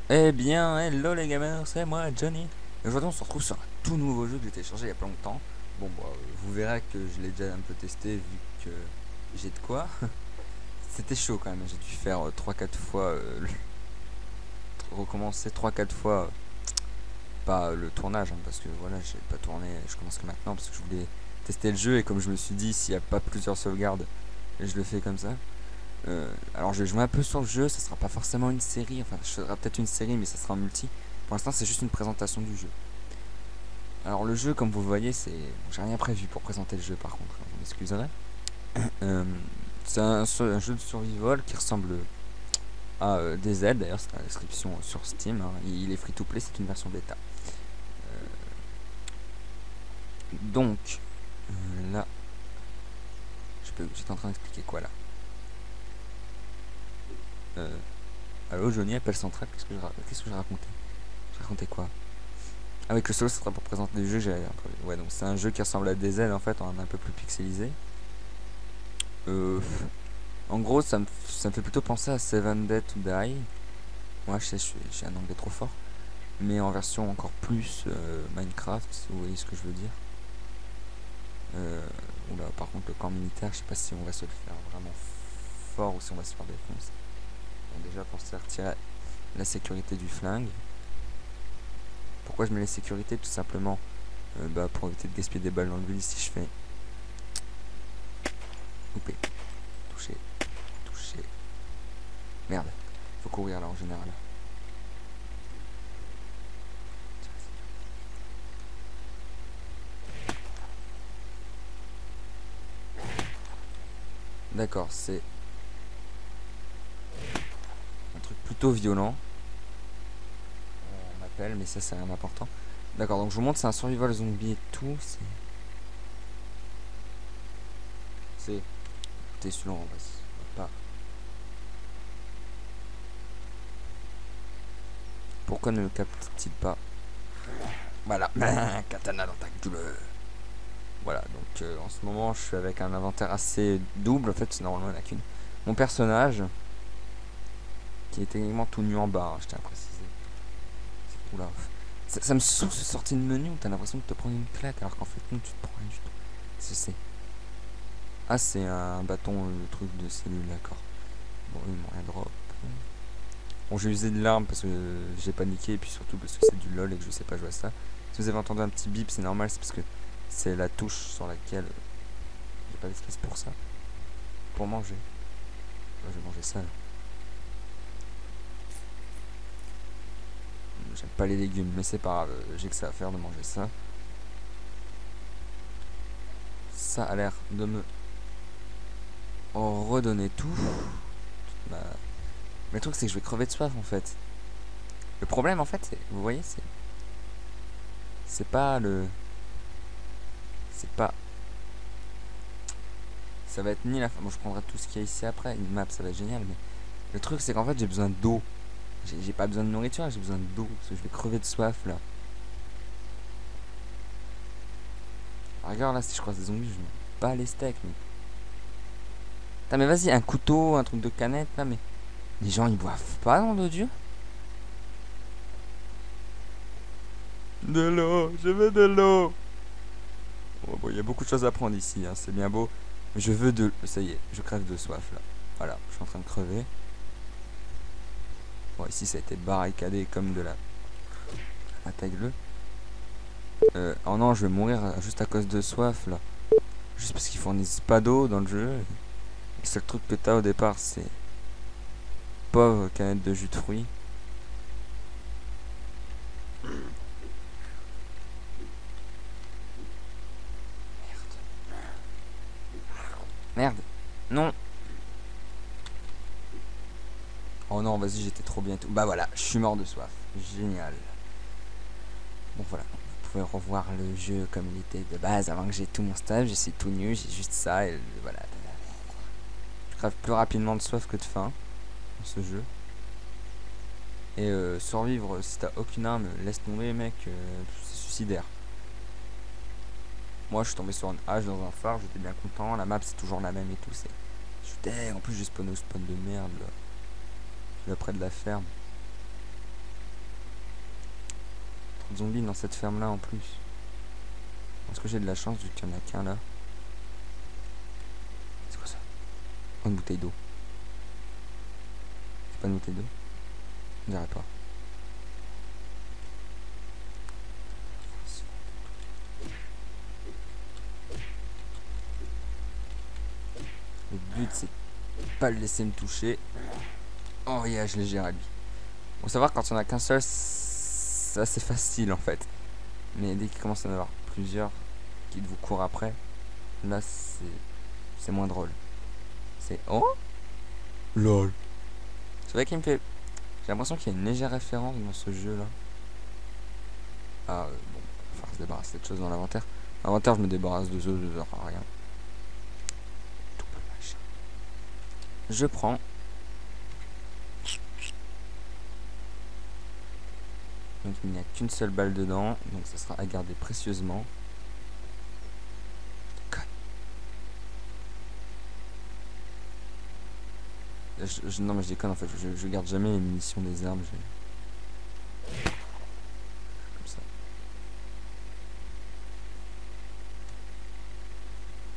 Eh bien, hello les gamers, c'est moi Johnny. Aujourd'hui on se retrouve sur un tout nouveau jeu que j'ai téléchargé il y a pas longtemps. Bon bah vous verrez que je l'ai déjà un peu testé vu que j'ai de quoi. C'était chaud quand même, j'ai dû faire 3-4 fois recommencer 3-4 fois pas le tournage parce que voilà, j'ai pas tourné, je commence que maintenant parce que je voulais tester le jeu et comme je me suis dit s'il n'y a pas plusieurs sauvegardes, je le fais comme ça. Alors je vais jouer un peu sur le jeu, ça sera pas forcément une série, enfin je ferai peut-être une série mais ça sera en multi. Pour l'instant c'est juste une présentation du jeu. Alors le jeu comme vous voyez c'est... Bon, j'ai rien prévu pour présenter le jeu par contre, vous m'excuserez. C'est un jeu de survival qui ressemble à DayZ, d'ailleurs c'est la description sur Steam, hein. Il est free to play, c'est une version bêta. Donc là, j'étais en train d'expliquer quoi là. Allô Johnny, appel central, qu'est-ce que je racontais? Je racontais quoi? Ah oui, que le solo ça sera pour présenter le jeu, ouais, donc c'est un jeu qui ressemble à DayZ en fait, en un peu plus pixelisé. En gros ça me fait plutôt penser à 7 Days to Die. Moi je sais, j'ai un anglais trop fort. Mais en version encore plus Minecraft, si vous voyez ce que je veux dire. Oula, par contre le camp militaire, je sais pas si on va se le faire vraiment fort ou si on va se faire défoncer. Déjà pour se retirer la sécurité du flingue. Pourquoi je mets les sécurités? Tout simplement pour éviter de gaspiller des balles dans le vide. Si je fais couper, toucher, merde, faut courir là en général. D'accord, c'est un truc plutôt violent. On m'appelle, mais ça c'est rien d'important. D'accord, donc je vous montre, c'est un survival zombie et tout. C'est... T'es celui-là, on va pas. Pourquoi ne le capte-t-il pas? Voilà, katana dans ta gueule. Voilà, donc en ce moment je suis avec un inventaire assez double, en fait normalement il n'y en a qu'une. Mon personnage, qui est techniquement tout nu en bas, hein, je tiens à préciser. Oula. Ça me saoule ce sortie de menu où t'as l'impression de te prendre une claque alors qu'en fait non, tu te prends rien du tout. C'est... Ah, c'est un bâton, le truc de cellule, d'accord. Bon, ils m'ont rien drop. Bon, j'ai usé de l'arme parce que j'ai paniqué et puis surtout parce que c'est du lol et que je sais pas jouer à ça. Si vous avez entendu un petit bip, c'est normal, c'est parce que c'est la touche sur laquelle j'ai pas d'espace pour ça. Pour manger. Ouais, je vais manger ça là. J'aime pas les légumes, mais c'est pas grave, j'ai que ça à faire de manger ça. Ça a l'air de me redonner tout. Mais le truc c'est que je vais crever de soif en fait. Le problème en fait, c'est, vous voyez, c'est pas le... C'est pas... Ça va être ni la fin. Bon, je prendrai tout ce qu'il y a ici après. Une map, ça va être génial. Mais le truc, c'est qu'en fait, j'ai besoin d'eau. J'ai pas besoin de nourriture, j'ai besoin d'eau. Parce que je vais crever de soif là. Ah, regarde là, si je croise des zombies, je m'en bats les steaks. Mais... Putain, mais vas-y, un couteau, un truc de canette là. Mais les gens ils boivent pas, nom de Dieu. De l'eau, je veux de l'eau. Oh, bon, il y a beaucoup de choses à prendre ici, hein, c'est bien beau. Mais je veux de... Ça y est, je crève de soif là. Voilà, je suis en train de crever. Bon, ici ça a été barricadé comme de la taille bleue. Oh non, je vais mourir juste à cause de soif là. Juste parce qu'ils fournissent pas d'eau dans le jeu. Le seul truc que t'as au départ, c'est pauvre canette de jus de fruits. Merde. Non. Oh non, vas-y, j'étais trop bien. Bah voilà, je suis mort de soif. Génial. Bon voilà, vous pouvez revoir le jeu comme il était de base avant que j'ai tout mon stage. Je suis tout nu, j'ai juste ça et voilà. Je crève plus rapidement de soif que de faim. ce jeu. Et survivre si t'as aucune arme, laisse tomber mec, c'est suicidaire. Moi je suis tombé sur une hache dans un phare, j'étais bien content, la map c'est toujours la même et tout, c'est... En plus j'ai spawné au spawn de merde là près de la ferme. Trop de zombies dans cette ferme là en plus. Est-ce que j'ai de la chance vu qu'il y en a qu'un là? C'est quoi ça? Oh, une bouteille d'eau. C'est pas une bouteille d'eau? Je dirais pas. Le but c'est pas le laisser me toucher. Oh yeah, je l'ai géré lui. Faut savoir quand il n'y en a qu'un seul, c'est assez facile en fait. Mais dès qu'il commence à y en avoir plusieurs qui vous courent après, là c'est moins drôle. C'est oh lol. C'est vrai qu'il me fait... J'ai l'impression qu'il y a une légère référence dans ce jeu là. Ah bon, il va falloir se débarrasser de choses dans l'inventaire. L'inventaire je me débarrasse de œufs, rien. Tout le machin. Je prends. Donc il n'y a qu'une seule balle dedans, donc ça sera à garder précieusement. Non mais je déconne en fait, je garde jamais les munitions des armes. Comme ça.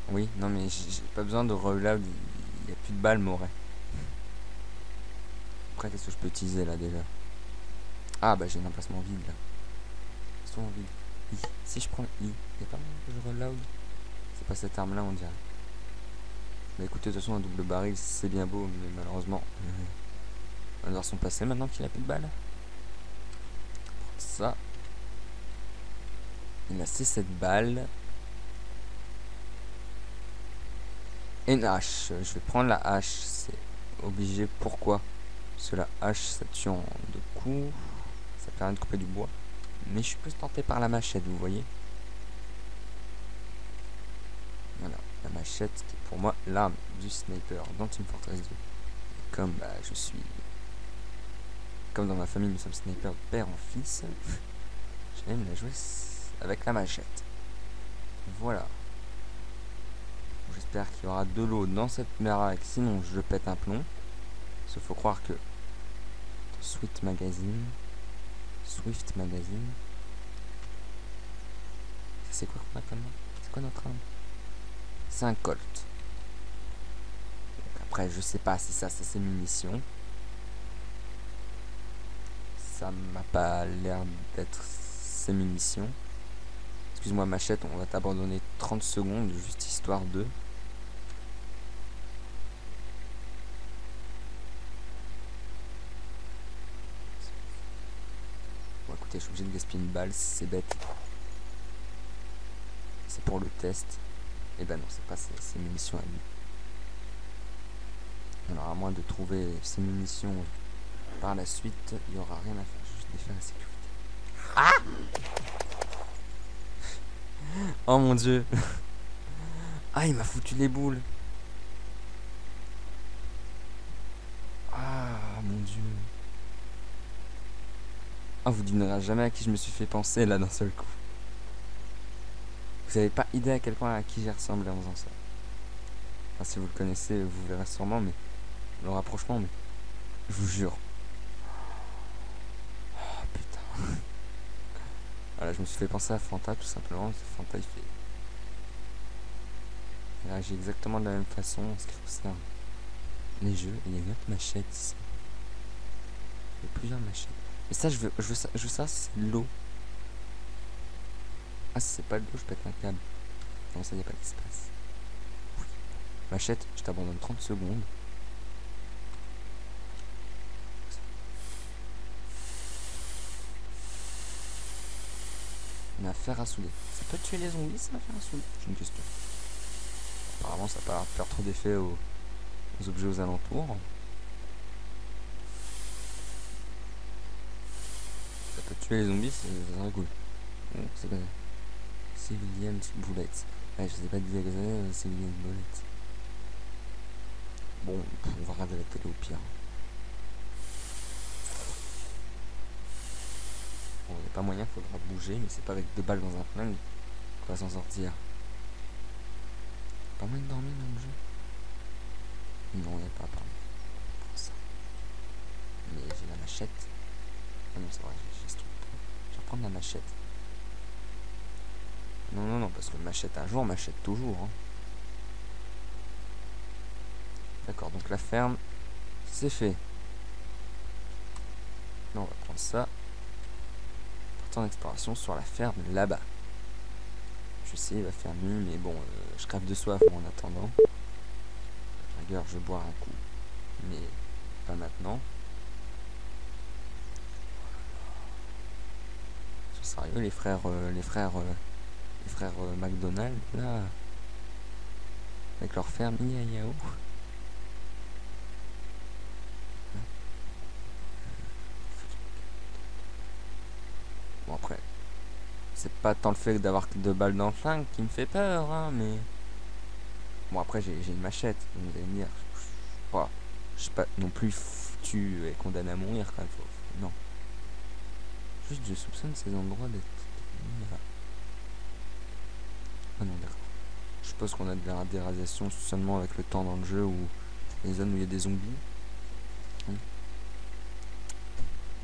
Oui, non mais j'ai pas besoin de reload, il n'y a plus de balles, Moret. Après qu'est-ce que je peux utiliser là déjà? Ah bah j'ai un emplacement vide là. Souvent vide. I. Si je prends I, il y a pas moyen que je reload? C'est pas cette arme là on dirait. Bah écoutez, de toute façon un double baril c'est bien beau, mais malheureusement on va devoir s'en passer maintenant qu'il a plus de balles. Ça. Il a 7 balles. Et une hache. Je vais prendre la hache, c'est obligé. Pourquoi? Parce que la hache ça tue en 2 coups. Ça permet de couper du bois. Mais je suis plus tenté par la machette, vous voyez. Voilà, la machette qui est pour moi l'arme du sniper dans Team Fortress 2. Et comme bah, je suis... Comme dans ma famille nous sommes snipers de père en fils, j'aime la jouer avec la machette. Voilà. J'espère qu'il y aura de l'eau dans cette merac, sinon je pète un plomb. Sauf faut croire que... Swift Magazine... C'est quoi qu'on a comme nom? C'est quoi notre arme? C'est un Colt. Donc après, je sais pas si ça c'est ses munitions. Ça m'a pas l'air d'être ses munitions. Excuse-moi, machette, on va t'abandonner 30 secondes, juste histoire de... Bon, écoutez, je suis obligé de gaspiller une balle, c'est bête. C'est pour le test. Et ben non, c'est pas ses munitions à lui. Alors à moins de trouver ses munitions par la suite, il n'y aura rien à faire, juste défaire la sécurité. Ah! Oh mon dieu. Ah, il m'a foutu les boules. Ah mon dieu. Ah, vous devinerez jamais à qui je me suis fait penser là d'un seul coup. Vous avez pas idée à quel point à qui j'ai ressemblé en faisant ça. Enfin, si vous le connaissez, vous verrez sûrement, mais le rapprochement, mais je vous jure. Oh putain. Voilà, je me suis fait penser à Fanta tout simplement. Fanta il fait... Il réagit exactement de la même façon en ce qui concerne les jeux. Et il y a une autre machette ici. Il y a plusieurs machettes. Mais ça, je veux ça, c'est l'eau. Ah, si c'est pas de l'eau, je pète un câble. Non, ça, y a pas d'espace. Oui. Machette, je t'abandonne 30 secondes. On a affaire à souder. Ça peut tuer les zombies, ça, affaire à souder? J'ai une question. Apparemment, ça n'a pas faire trop d'effet aux objets aux alentours. Ça peut tuer les zombies, c'est cool. Bon, c'est quoi ça? Civilian Bullets. Ouais, je sais pas dire que c'est Civilian Bullets. Bon, on va regarder la télé au pire. pas moyen, faudra bouger, mais c'est pas avec 2 balles dans un flingue qu'on va s'en sortir. Pas moyen de dormir dans le jeu? Non, il n'y a pas, pardon. Pour ça. Mais j'ai la machette. Ah non, c'est vrai, j'ai ce truc. Je vais prendre la machette. Non, non, non, parce que machette un jour, machette toujours. Hein. D'accord, donc la ferme, c'est fait. Non, on va prendre ça. Partir en exploration sur la ferme là-bas. Je sais, il va faire nuit, mais bon, je crève de soif en attendant. Regarde, je vais boire un coup. Mais pas maintenant. C'est sérieux, les frères McDonald, là, avec leur ferme Iaiao. Bon, après, c'est pas tant le fait d'avoir que 2 balles dans le flingue qui me fait peur, hein, mais... Bon, après, j'ai une machette, donc vous allez me dire, je suis pas non plus foutu et condamné à mourir, quand même, non. Juste, je soupçonne ces endroits d'être... Ah non, d'accord. Je suppose qu'on a de la déradiation seulement avec le temps dans le jeu, ou les zones où il y a des zombies.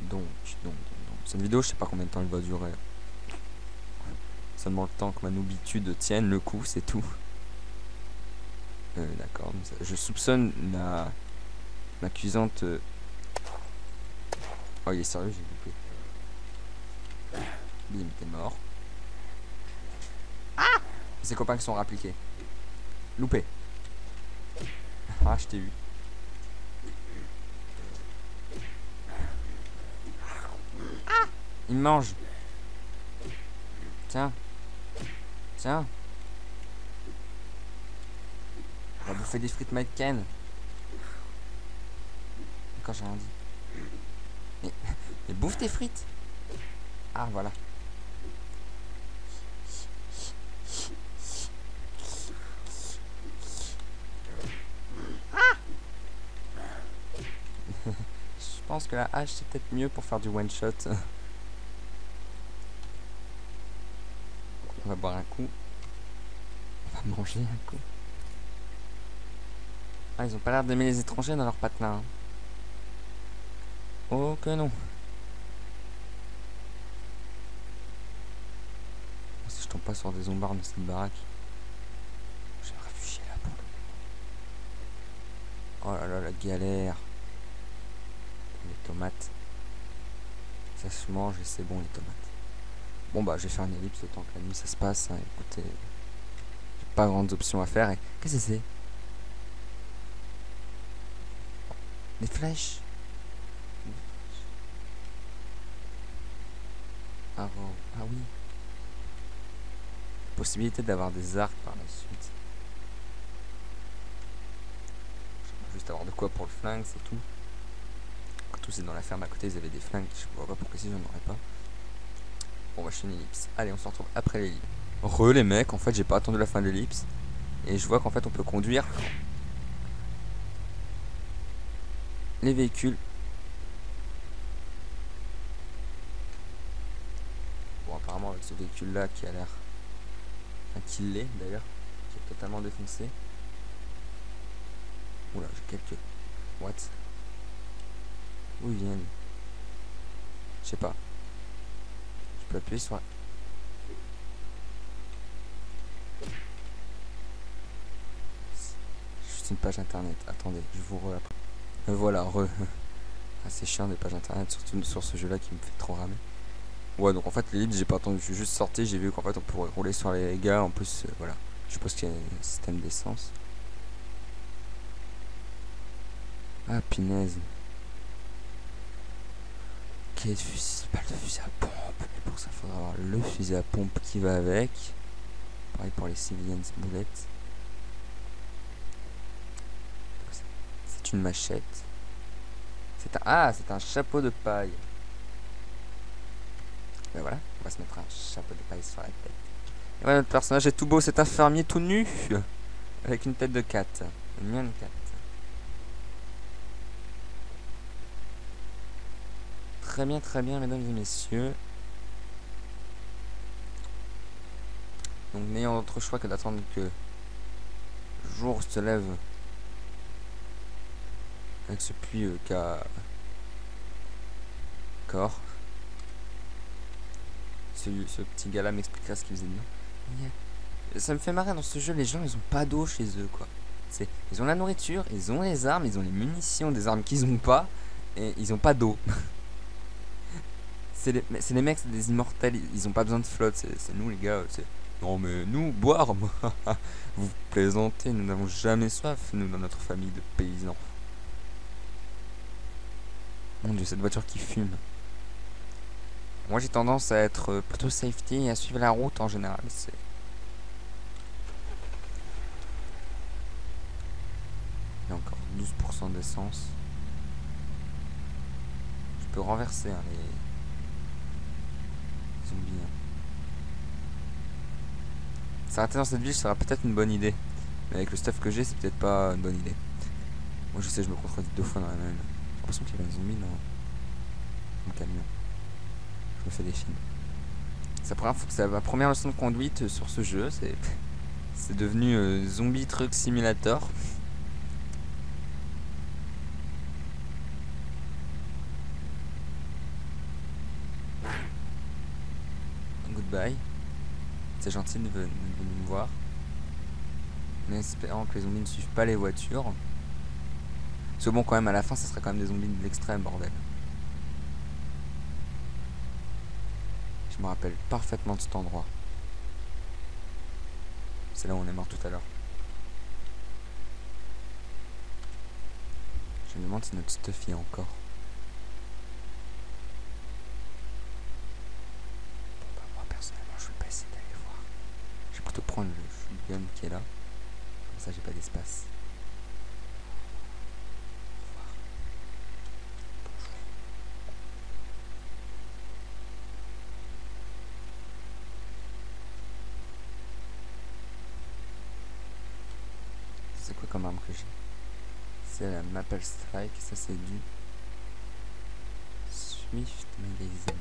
Donc, cette vidéo, je sais pas combien de temps elle va durer. Seulement le temps que ma noobitude tienne le coup, c'est tout. D'accord. Je soupçonne ma cuisante. Oh, il est sérieux, j'ai loupé. Bim, t'es mort. Ah! Ses copains qui sont rappliqués. Loupé. Ah, je t'ai eu. Ah! Il me mange. Tiens. Tiens. On va bouffer des frites Mike Ken. Quand j'ai rien dit. Mais bouffe tes frites. Ah, voilà. Ah! Je pense que la hache c'est peut-être mieux pour faire du one shot. On va boire un coup. On va manger un coup. Ah, ils ont pas l'air d'aimer les étrangers dans leur patelin. Hein. Oh que non. Si je tombe pas sur des zombards dans cette baraque. Je vais me réfugier là pour le moment. Oh là là, la galère. Les tomates. Ça se mange et c'est bon les tomates. Bon bah je vais faire une ellipse autant que la nuit ça se passe. Hein. Écoutez, j'ai pas grandes options à faire. Et qu'est-ce que c'est? Des flèches. Ah, oh. Ah oui. Possibilité d'avoir des arcs par la suite. Juste avoir de quoi pour le flingue, c'est tout. Tout c'est dans la ferme à côté, ils avaient des flingues. Je vois pas pourquoi ici j'en aurais pas. Bon, bah je fais une ellipse. Allez, on se retrouve après l'ellipse. Les mecs, en fait, j'ai pas attendu la fin de l'ellipse. Et je vois qu'en fait, on peut conduire les véhicules. Bon, apparemment, avec ce véhicule-là qui a l'air. Enfin, qui l'est d'ailleurs, qui est totalement défoncé. Oula, j'ai quelques. What? Où il vient lui? Je sais pas. Je peux appuyer sur. Juste une page internet. Attendez, je vous re-apprends. Voilà, Ah, c'est chiant des pages internet, surtout sur ce jeu là qui me fait trop ramer. Ouais, donc en fait, l'ellipse, j'ai pas attendu, je suis juste sorti, j'ai vu qu'en fait on pourrait rouler sur les gars. En plus, voilà. Je suppose qu'il y a un système d'essence. Ah, punaise. Ok, pas le fusil à pompe. Mais pour ça, il faudra avoir le fusil à pompe qui va avec. Pareil pour les civilians boulettes. C'est une machette. C'est un chapeau de paille. Ben voilà, on va se mettre un chapeau de paille sur la tête. Et voilà, notre personnage est tout beau, c'est un fermier tout nu. Avec une tête de cat. Une mienne cat. Très bien, mesdames et messieurs. Donc n'ayant d'autre choix que d'attendre que le jour se lève avec ce puits qu'a corps. Ce petit gars là m'expliquera ce qu'il faisait bien. Yeah. Ça me fait marrer dans ce jeu, les gens ils ont pas d'eau chez eux quoi. Ils ont la nourriture, ils ont les armes, ils ont les munitions des armes qu'ils ont pas, et ils ont pas d'eau. C'est les mecs, c'est des immortels, ils ont pas besoin de flotte, c'est nous les gars. Non mais nous, boire, vous plaisantez, nous n'avons jamais soif, nous dans notre famille de paysans. Mon dieu, cette voiture qui fume. Moi j'ai tendance à être plutôt safety et à suivre la route en général. Il y a encore 12% d'essence. Je peux renverser hein, les zombies. Hein. S'arrêter dans cette ville sera peut-être une bonne idée. Mais avec le stuff que j'ai, c'est peut-être pas une bonne idée. Moi je sais, je me contredis 2 fois dans la même. J'ai l'impression qu'il y avait un zombie dans le camion. Je me fais des films. C'est ma première leçon de conduite sur ce jeu. C'est devenu Zombie Truck Simulator. Goodbye. C'est gentil de venir me voir. Mais espérant que les zombies ne suivent pas les voitures. Parce que bon, quand même, à la fin, ça serait quand même des zombies de l'extrême, bordel. Je me rappelle parfaitement de cet endroit. C'est là où on est mort tout à l'heure. Je me demande si notre stuff y est encore. Bon bah moi personnellement je vais pas essayer d'aller voir. Je vais plutôt prendre le shotgun qui est là. Comme ça j'ai pas d'espace. C'est quoi comme arme que j'ai? C'est la Maple Strike, ça c'est du Swift Magazine.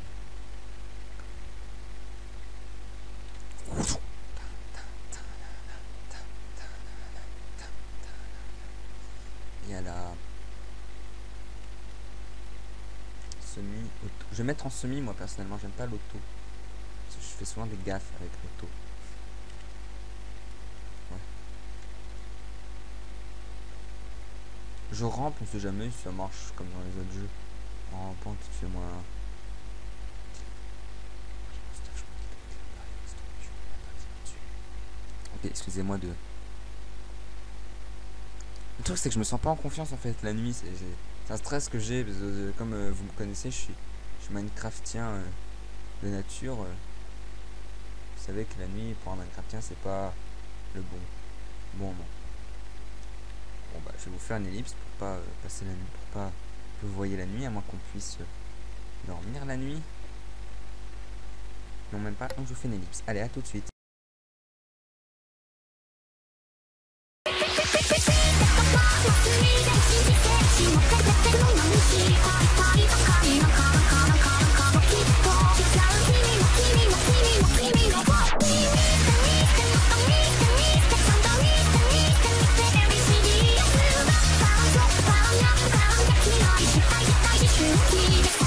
Il y a la semi-auto. Je vais mettre en semi moi personnellement, j'aime pas l'auto. Parce que je fais souvent des gaffes avec l'auto. Je rampe, on sait jamais si ça marche comme dans les autres jeux. En rampant, tu te fais moins. Ok, excusez-moi de. Le truc, c'est que je me sens pas en confiance en fait la nuit. C'est un stress que j'ai. Comme vous me connaissez, je suis Minecraftien de nature. Vous savez que la nuit, pour un Minecraftien, c'est pas le bon moment. Bon bah je vais vous faire une ellipse pour pas passer la nuit, pour pas que vous voyez la nuit, à moins qu'on puisse dormir la nuit. Non même pas, donc je vous fais une ellipse. Allez, à tout de suite. Keep